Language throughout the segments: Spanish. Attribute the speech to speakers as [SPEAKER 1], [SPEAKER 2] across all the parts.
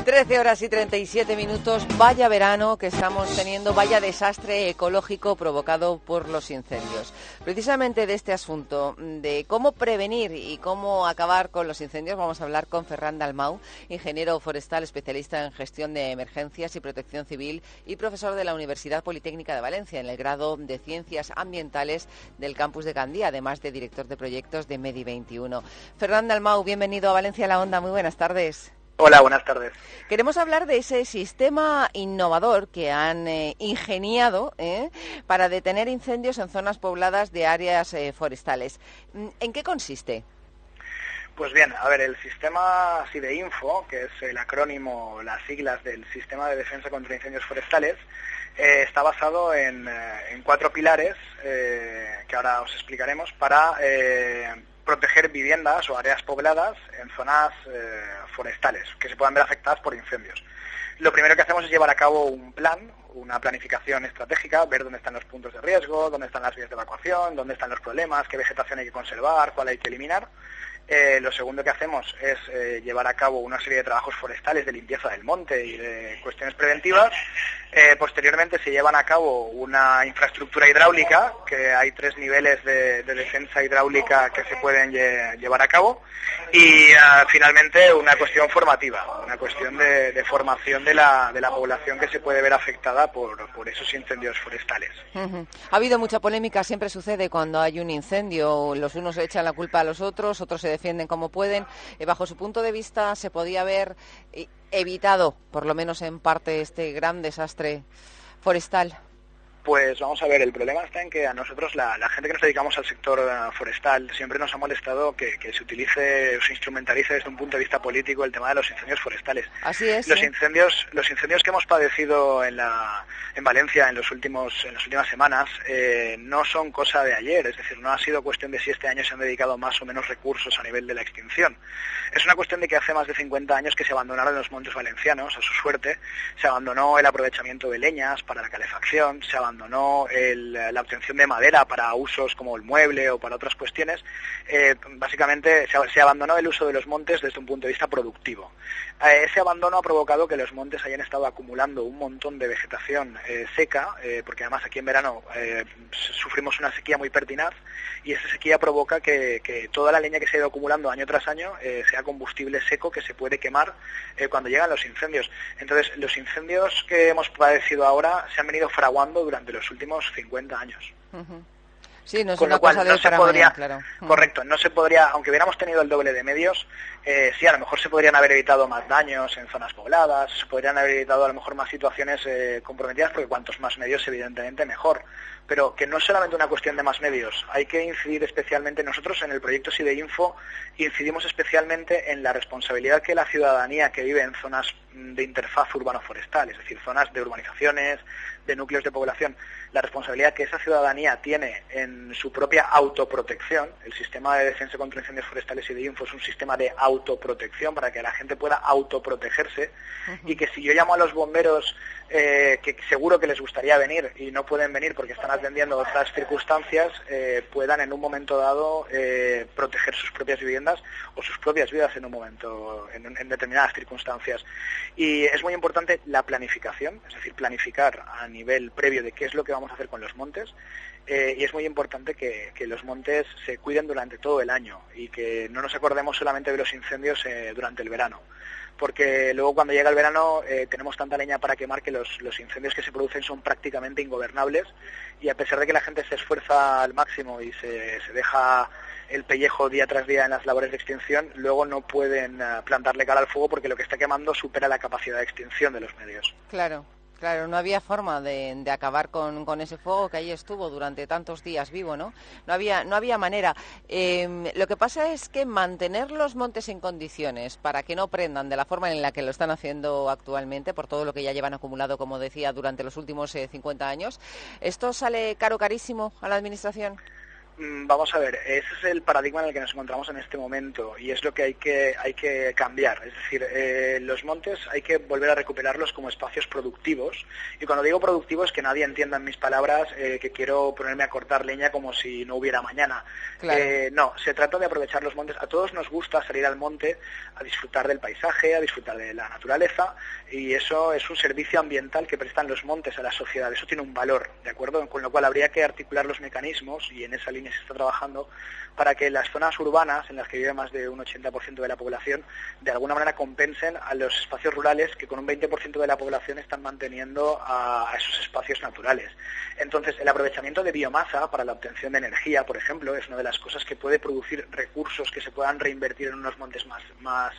[SPEAKER 1] 13:37. Vaya verano que estamos teniendo, vaya desastre ecológico provocado por los incendios. Precisamente de este asunto, de cómo prevenir y cómo acabar con los incendios, vamos a hablar con Ferran Dalmau, ingeniero forestal, especialista en gestión de emergencias y protección civil y profesor de la Universidad Politécnica de Valencia en el grado de Ciencias Ambientales del campus de Gandía, además de director de proyectos de Medi 21. Ferran Dalmau, bienvenido a Valencia a la Onda, muy buenas tardes.
[SPEAKER 2] Hola, buenas tardes.
[SPEAKER 1] Queremos hablar de ese sistema innovador que han ingeniado para detener incendios en zonas pobladas de áreas forestales. ¿En qué consiste?
[SPEAKER 2] Pues bien, a ver, el sistema SIDEINFO, que es el acrónimo, las siglas del Sistema de Defensa contra Incendios Forestales, está basado en 4 pilares que ahora os explicaremos para proteger viviendas o áreas pobladas en zonas forestales que se puedan ver afectadas por incendios. Lo primero que hacemos es llevar a cabo un plan, una planificación estratégica, ver dónde están los puntos de riesgo, dónde están las vías de evacuación, dónde están los problemas, qué vegetación hay que conservar, cuál hay que eliminar. Lo segundo que hacemos es llevar a cabo una serie de trabajos forestales de limpieza del monte y de cuestiones preventivas. Posteriormente se llevan a cabo una infraestructura hidráulica, que hay 3 niveles de defensa hidráulica que se pueden llevar a cabo. Y finalmente una cuestión formativa, una cuestión de formación de la población que se puede ver afectada por esos incendios forestales.
[SPEAKER 1] Uh-huh. Ha habido mucha polémica, siempre sucede cuando hay un incendio, los unos echan la culpa a los otros se defienden como pueden. Bajo su punto de vista, ¿se podía haber evitado, por lo menos en parte, este gran desastre forestal?
[SPEAKER 2] Pues vamos a ver, el problema está en que a nosotros, la gente que nos dedicamos al sector forestal, siempre nos ha molestado que se utilice o se instrumentalice desde un punto de vista político el tema de los incendios forestales.
[SPEAKER 1] Así es.
[SPEAKER 2] Los incendios que hemos padecido en Valencia en las últimas semanas no son cosa de ayer, es decir, no ha sido cuestión de si este año se han dedicado más o menos recursos a nivel de la extinción. Es una cuestión de que hace más de 50 años que se abandonaron los montes valencianos, a su suerte, se abandonó el aprovechamiento de leñas para la calefacción, se abandonó la obtención de madera para usos como el mueble o para otras cuestiones. Básicamente se abandonó el uso de los montes desde un punto de vista productivo. Ese abandono ha provocado que los montes hayan estado acumulando un montón de vegetación seca, porque además aquí en verano sufrimos una sequía muy pertinaz, y esa sequía provoca que toda la leña que se ha ido acumulando año tras año sea combustible seco que se puede quemar cuando llegan los incendios. Entonces, los incendios que hemos padecido ahora se han venido fraguando durante los últimos 50 años.
[SPEAKER 1] Uh-huh. Sí, no es
[SPEAKER 2] con
[SPEAKER 1] una
[SPEAKER 2] lo cual
[SPEAKER 1] cosa de
[SPEAKER 2] no
[SPEAKER 1] hoy
[SPEAKER 2] se
[SPEAKER 1] para
[SPEAKER 2] podría,
[SPEAKER 1] mañana, claro.
[SPEAKER 2] Correcto, no se podría, aunque hubiéramos tenido el doble de medios, sí, a lo mejor se podrían haber evitado más daños en zonas pobladas, se podrían haber evitado a lo mejor más situaciones comprometidas, porque cuantos más medios, evidentemente, mejor. Pero que no es solamente una cuestión de más medios, hay que incidir especialmente, nosotros en el proyecto SIDEINFO incidimos especialmente en la responsabilidad que la ciudadanía que vive en zonas de interfaz urbano-forestal, es decir, zonas de urbanizaciones, de núcleos de población, la responsabilidad que esa ciudadanía tiene en su propia autoprotección. El sistema de defensa contra incendios forestales SIDEINFO es un sistema de autoprotección para que la gente pueda autoprotegerse. Uh-huh. Y que si yo llamo a los bomberos, que seguro que les gustaría venir y no pueden venir porque están atendiendo otras circunstancias, puedan en un momento dado proteger sus propias viviendas o sus propias vidas en un momento, en determinadas circunstancias. Y es muy importante la planificación, es decir, planificar a nivel previo de qué es lo que vamos a hacer con los montes. Y es muy importante que los montes se cuiden durante todo el año y que no nos acordemos solamente de los incendios durante el verano, porque luego cuando llega el verano tenemos tanta leña para quemar que los incendios que se producen son prácticamente ingobernables, y a pesar de que la gente se esfuerza al máximo y se deja el pellejo día tras día en las labores de extinción, luego no pueden plantarle cara al fuego porque lo que está quemando supera la capacidad de extinción de los medios.
[SPEAKER 1] Claro. Claro, no había forma de acabar con ese fuego que ahí estuvo durante tantos días vivo, ¿no? No había manera. Lo que pasa es que mantener los montes en condiciones para que no prendan de la forma en la que lo están haciendo actualmente, por todo lo que ya llevan acumulado, como decía, durante los últimos 50 años, ¿esto sale carísimo a la Administración?
[SPEAKER 2] Vamos a ver, ese es el paradigma en el que nos encontramos en este momento y es lo que hay que cambiar. Es decir, los montes hay que volver a recuperarlos como espacios productivos. Y cuando digo productivos, que nadie entienda en mis palabras que quiero ponerme a cortar leña como si no hubiera mañana.
[SPEAKER 1] Claro.
[SPEAKER 2] No, se trata de aprovechar los montes. A todos nos gusta salir al monte a disfrutar del paisaje, a disfrutar de la naturaleza, y eso es un servicio ambiental que prestan los montes a la sociedad. Eso tiene un valor, ¿de acuerdo? Con lo cual habría que articular los mecanismos, y en esa línea se está trabajando, para que las zonas urbanas, en las que vive más de un 80% de la población, de alguna manera compensen a los espacios rurales que con un 20% de la población están manteniendo a esos espacios naturales. Entonces, el aprovechamiento de biomasa para la obtención de energía, por ejemplo, es una de las cosas que puede producir recursos que se puedan reinvertir en unos montes más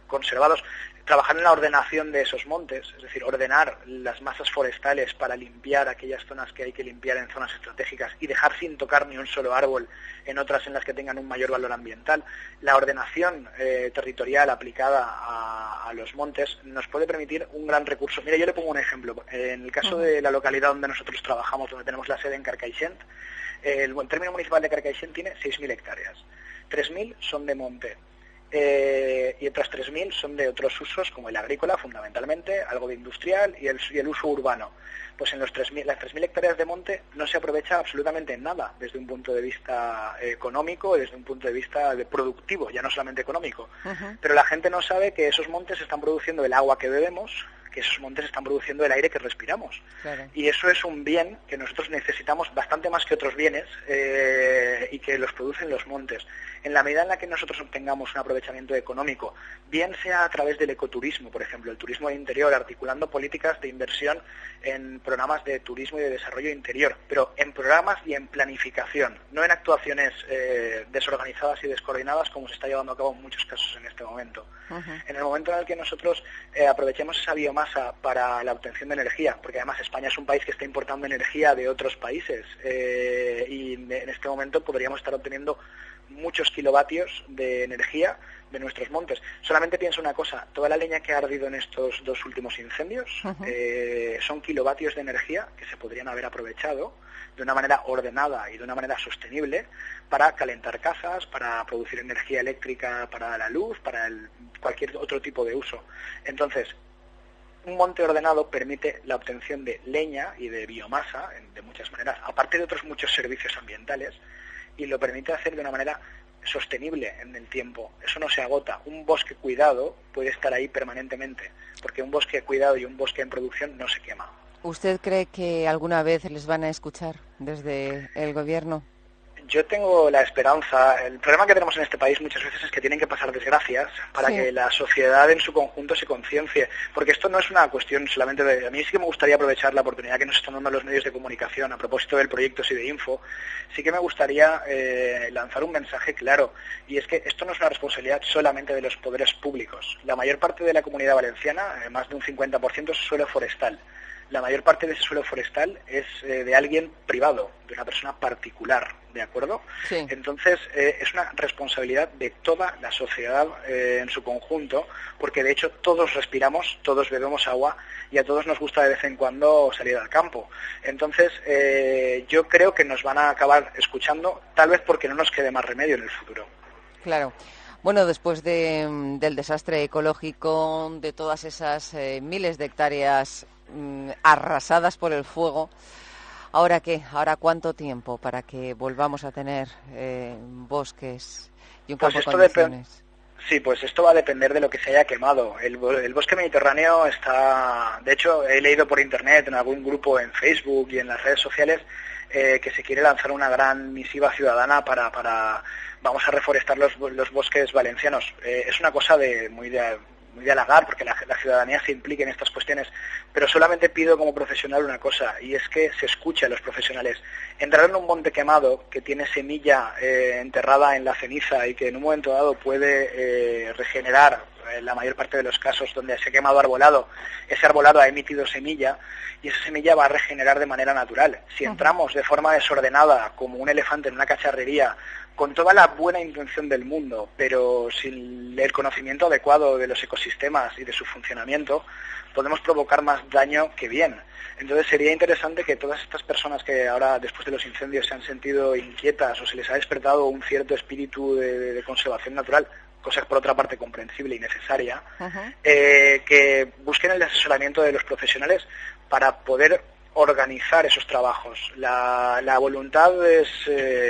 [SPEAKER 2] conservados. Trabajar en la ordenación de esos montes, es decir, ordenar las masas forestales para limpiar aquellas zonas que hay que limpiar en zonas estratégicas y dejar sin tocar ni un solo árbol en otras en las que tengan un mayor valor ambiental. La ordenación territorial aplicada a los montes nos puede permitir un gran recurso. Mira, yo le pongo un ejemplo. En el caso de la localidad donde nosotros trabajamos, donde tenemos la sede en Carcaixent, el término municipal de Carcaixent tiene 6.000 hectáreas. 3.000 son de monte. Y otras 3.000 son de otros usos, como el agrícola fundamentalmente, algo de industrial y el uso urbano. Pues en las 3.000 hectáreas de monte no se aprovecha absolutamente nada desde un punto de vista económico y desde un punto de vista productivo, ya no solamente económico. Pero la gente no sabe que esos montes están produciendo el agua que bebemos, que esos montes están produciendo el aire que respiramos. Claro. Y eso es un bien que nosotros necesitamos bastante más que otros bienes y que los producen los montes. En la medida en la que nosotros obtengamos un aprovechamiento económico, bien sea a través del ecoturismo, por ejemplo, el turismo de interior, articulando políticas de inversión en programas de turismo y de desarrollo interior, pero en programas y en planificación, no en actuaciones desorganizadas y descoordinadas como se está llevando a cabo en muchos casos en este momento. En el momento en el que nosotros aprovechemos esa biomasa para la obtención de energía, porque además España es un país que está importando energía de otros países y en este momento podríamos estar obteniendo muchos kilovatios de energía de nuestros montes. Solamente pienso una cosa, toda la leña que ha ardido en estos 2 últimos incendios son kilovatios de energía que se podrían haber aprovechado de una manera ordenada y de una manera sostenible para calentar casas, para producir energía eléctrica para la luz, para cualquier otro tipo de uso. Entonces, un monte ordenado permite la obtención de leña y de biomasa de muchas maneras, aparte de otros muchos servicios ambientales, y lo permite hacer de una manera sostenible en el tiempo. Eso no se agota. Un bosque cuidado puede estar ahí permanentemente, porque un bosque cuidado y un bosque en producción no se quema.
[SPEAKER 1] ¿Usted cree que alguna vez les van a escuchar desde el gobierno?
[SPEAKER 2] Yo tengo la esperanza. El problema que tenemos en este país muchas veces es que tienen que pasar desgracias para que la sociedad en su conjunto se conciencie, porque esto no es una cuestión solamente de... A mí sí que me gustaría aprovechar la oportunidad que nos están dando los medios de comunicación a propósito del proyecto SIDEINFO. Sí que me gustaría lanzar un mensaje claro, y es que esto no es una responsabilidad solamente de los poderes públicos. La mayor parte de la Comunidad Valenciana, más de un 50%, es suelo forestal. La mayor parte de ese suelo forestal es de alguien privado, de una persona particular, ¿de acuerdo? Sí. Entonces, es una responsabilidad de toda la sociedad en su conjunto, porque de hecho todos respiramos, todos bebemos agua y a todos nos gusta de vez en cuando salir al campo. Entonces, yo creo que nos van a acabar escuchando, tal vez porque no nos quede más remedio en el futuro.
[SPEAKER 1] Claro. Bueno, después del desastre ecológico, de todas esas miles de hectáreas arrasadas por el fuego, ¿ahora qué? ¿Ahora cuánto tiempo para que volvamos a tener bosques y un campo de condiciones?
[SPEAKER 2] Sí, pues esto va a depender de lo que se haya quemado. El bosque mediterráneo está... De hecho, he leído por internet, en algún grupo en Facebook y en las redes sociales, que se quiere lanzar una gran misiva ciudadana para vamos a reforestar los bosques valencianos. Es una cosa muy de halagar, porque la ciudadanía se implique en estas cuestiones, pero solamente pido como profesional una cosa, y es que se escuche a los profesionales. Entrar en un monte quemado que tiene semilla enterrada en la ceniza y que en un momento dado puede regenerar, en la mayor parte de los casos donde se ha quemado arbolado, ese arbolado ha emitido semilla y esa semilla va a regenerar de manera natural. Si entramos de forma desordenada, como un elefante en una cacharrería, con toda la buena intención del mundo, pero sin el conocimiento adecuado de los ecosistemas y de su funcionamiento, podemos provocar más daño que bien. Entonces sería interesante que todas estas personas que ahora, después de los incendios, se han sentido inquietas o se les ha despertado un cierto espíritu de conservación natural, cosa por otra parte comprensible y necesaria, que busquen el asesoramiento de los profesionales para poder organizar esos trabajos. La voluntad es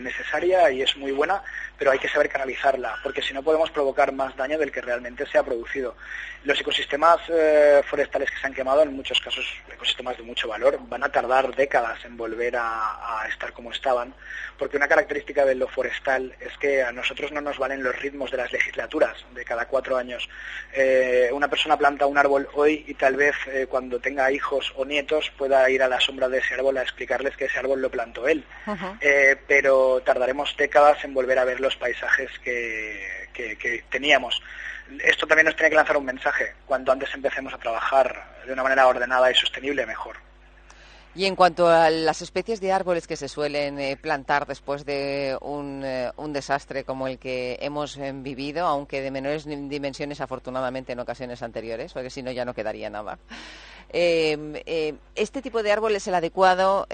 [SPEAKER 2] necesaria y es muy buena, pero hay que saber canalizarla, porque si no podemos provocar más daño del que realmente se ha producido. Los ecosistemas forestales que se han quemado, en muchos casos ecosistemas de mucho valor, van a tardar décadas en volver a estar como estaban, porque una característica de lo forestal es que a nosotros no nos valen los ritmos de las legislaturas de cada 4 años. Una persona planta un árbol hoy y tal vez cuando tenga hijos o nietos pueda ir a la sombra de ese árbol a explicarles que ese árbol lo plantó él. Pero tardaremos décadas en volver a ver los paisajes que teníamos. Esto también nos tiene que lanzar un mensaje. Cuanto antes empecemos a trabajar de una manera ordenada y sostenible, mejor.
[SPEAKER 1] Y en cuanto a las especies de árboles que se suelen plantar después de un desastre como el que hemos vivido, aunque de menores dimensiones afortunadamente en ocasiones anteriores, porque si no ya no quedaría nada. Este tipo de árbol es el adecuado,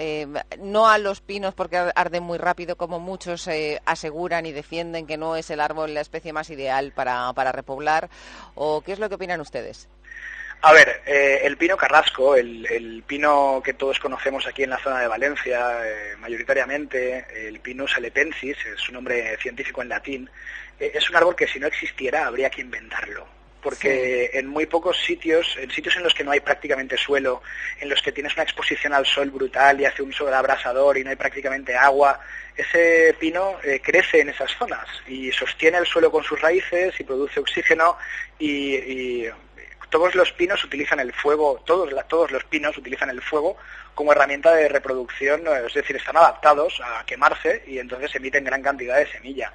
[SPEAKER 1] no a los pinos porque arden muy rápido, como muchos aseguran y defienden que no es el árbol la especie más ideal para repoblar, ¿o qué es lo que opinan ustedes?
[SPEAKER 2] A ver, el pino carrasco, el pino que todos conocemos aquí en la zona de Valencia, mayoritariamente, el Pinus halepensis, es su nombre científico en latín, es un árbol que si no existiera habría que inventarlo. Porque en muy pocos sitios, en sitios en los que no hay prácticamente suelo, en los que tienes una exposición al sol brutal y hace un sol abrasador y no hay prácticamente agua, ese pino crece en esas zonas y sostiene el suelo con sus raíces y produce oxígeno y todos los pinos utilizan el fuego, todos los pinos utilizan el fuego como herramienta de reproducción, es decir, están adaptados a quemarse y entonces emiten gran cantidad de semilla.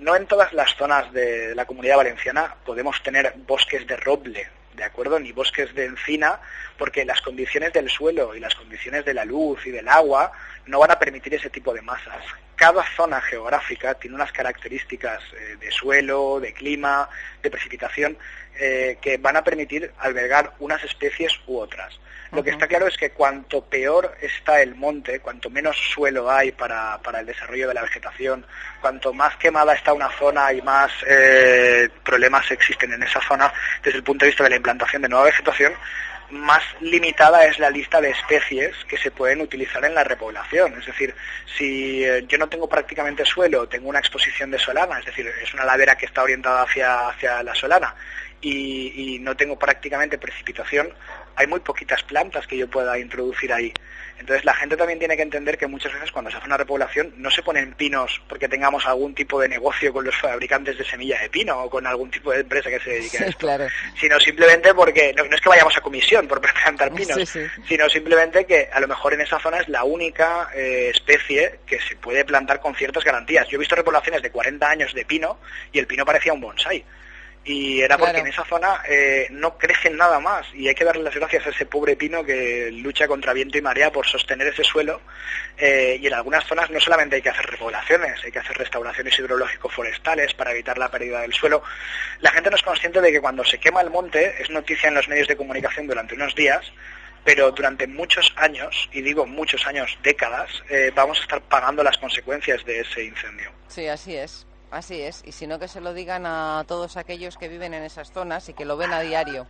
[SPEAKER 2] No en todas las zonas de la Comunidad Valenciana podemos tener bosques de roble, ¿de acuerdo? Ni bosques de encina, porque las condiciones del suelo y las condiciones de la luz y del agua no van a permitir ese tipo de masas. Cada zona geográfica tiene unas características de suelo, de clima, de precipitación, que van a permitir albergar unas especies u otras. Lo que está claro es que cuanto peor está el monte, cuanto menos suelo hay para el desarrollo de la vegetación, cuanto más quemada está una zona y más problemas existen en esa zona desde el punto de vista de la implantación de nueva vegetación, más limitada es la lista de especies que se pueden utilizar en la repoblación. Es decir, si yo no tengo prácticamente suelo, tengo una exposición de solana, es decir, es una ladera que está orientada hacia la solana, y no tengo prácticamente precipitación, hay muy poquitas plantas que yo pueda introducir ahí. Entonces la gente también tiene que entender que muchas veces cuando se hace una repoblación no se ponen pinos porque tengamos algún tipo de negocio con los fabricantes de semilla de pino o con algún tipo de empresa que se dedique a esto, claro, sino simplemente porque no es que vayamos a comisión por plantar pinos, sino simplemente que a lo mejor en esa zona es la única especie que se puede plantar con ciertas garantías. Yo he visto repoblaciones de 40 años de pino y el pino parecía un bonsái. Y era porque en esa zona no crecen nada más y hay que darle las gracias a ese pobre pino que lucha contra viento y marea por sostener ese suelo, y en algunas zonas no solamente hay que hacer repoblaciones, hay que hacer restauraciones hidrológico-forestales para evitar la pérdida del suelo. La gente no es consciente de que cuando se quema el monte es noticia en los medios de comunicación durante unos días, pero durante muchos años, y digo muchos años, décadas, vamos a estar pagando las consecuencias de ese incendio.
[SPEAKER 1] Sí, así es. Así es, y si no que se lo digan a todos aquellos que viven en esas zonas y que lo ven a diario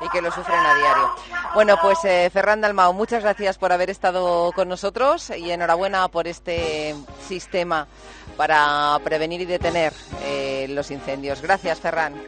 [SPEAKER 1] y que lo sufren a diario. Bueno, pues Ferran Dalmau, muchas gracias por haber estado con nosotros y enhorabuena por este sistema para prevenir y detener los incendios. Gracias, Ferran.